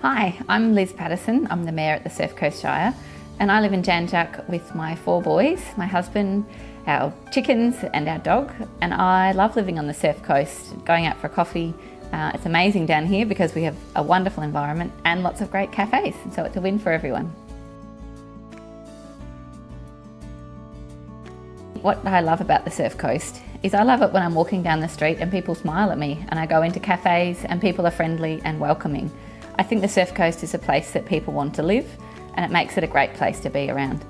Hi, I'm Liz Pattison. I'm the Mayor at the Surf Coast Shire, and I live in Jan Juc with my 4 boys, my husband, our chickens and our dog, and I love living on the Surf Coast, going out for a coffee. It's amazing down here because we have a wonderful environment and lots of great cafes, so it's a win for everyone. What I love about the Surf Coast is I love it when I'm walking down the street and people smile at me, and I go into cafes and people are friendly and welcoming. I think the Surf Coast is a place that people want to live, and it makes it a great place to be around.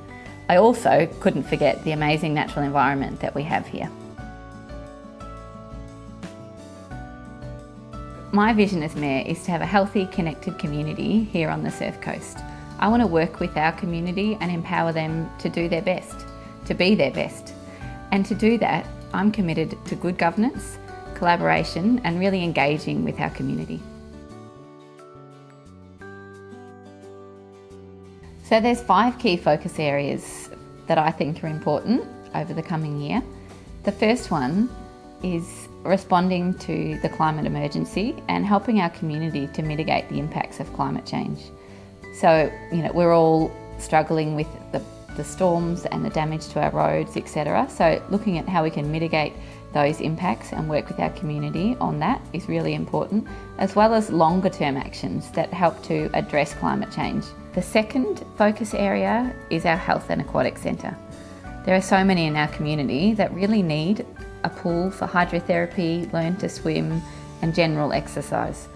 I also couldn't forget the amazing natural environment that we have here. My vision as Mayor is to have a healthy, connected community here on the Surf Coast. I want to work with our community and empower them to do their best, to be their best. And to do that, I'm committed to good governance, collaboration, and really engaging with our community. So there's 5 key focus areas that I think are important over the coming year. The first one is responding to the climate emergency and helping our community to mitigate the impacts of climate change. So, we're all struggling with the storms and the damage to our roads, etc. So looking at how we can mitigate those impacts and work with our community on that is really important, as well as longer term actions that help to address climate change. The second focus area is our health and aquatic centre. There are so many in our community that really need a pool for hydrotherapy, learn to swim and general exercise.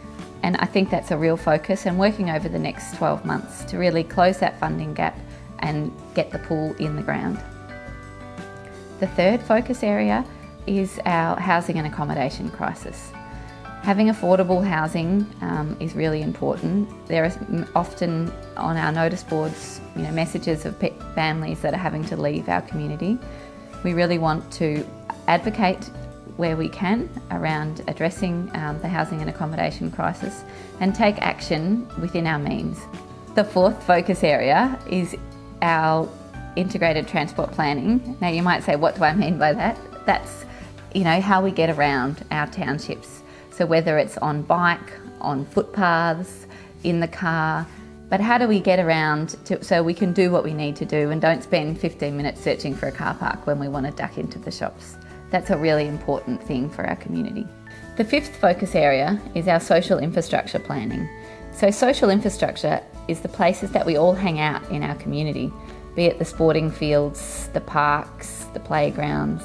And I think that's a real focus, and working over the next 12 months to really close that funding gap and get the pool in the ground. The third focus area is our housing and accommodation crisis. Having affordable housing is really important. There is often on our notice boards, messages of families that are having to leave our community. We really want to advocate where we can around addressing the housing and accommodation crisis and take action within our means. The fourth focus area is our integrated transport planning. Now you might say, what do I mean by that? That's how we get around our townships. So whether it's on bike, on footpaths, in the car, but how do we get around so we can do what we need to do and don't spend 15 minutes searching for a car park when we want to duck into the shops. That's a really important thing for our community. The fifth focus area is our social infrastructure planning. So social infrastructure is the places that we all hang out in our community, be it the sporting fields, the parks, the playgrounds.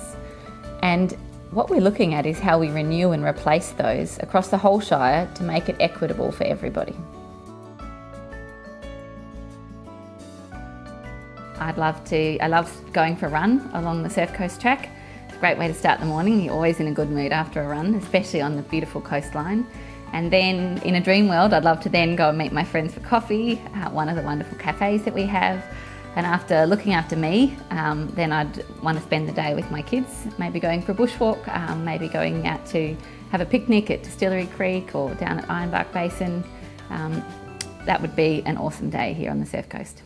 And what we're looking at is how we renew and replace those across the whole Shire to make it equitable for everybody. I love going for a run along the Surf Coast track. It's a great way to start the morning. You're always in a good mood after a run, especially on the beautiful coastline. And then in a dream world, I'd love to then go and meet my friends for coffee at one of the wonderful cafes that we have. And after looking after me, then I'd want to spend the day with my kids, maybe going for a bushwalk, maybe going out to have a picnic at Distillery Creek or down at Ironbark Basin. That would be an awesome day here on the Surf Coast.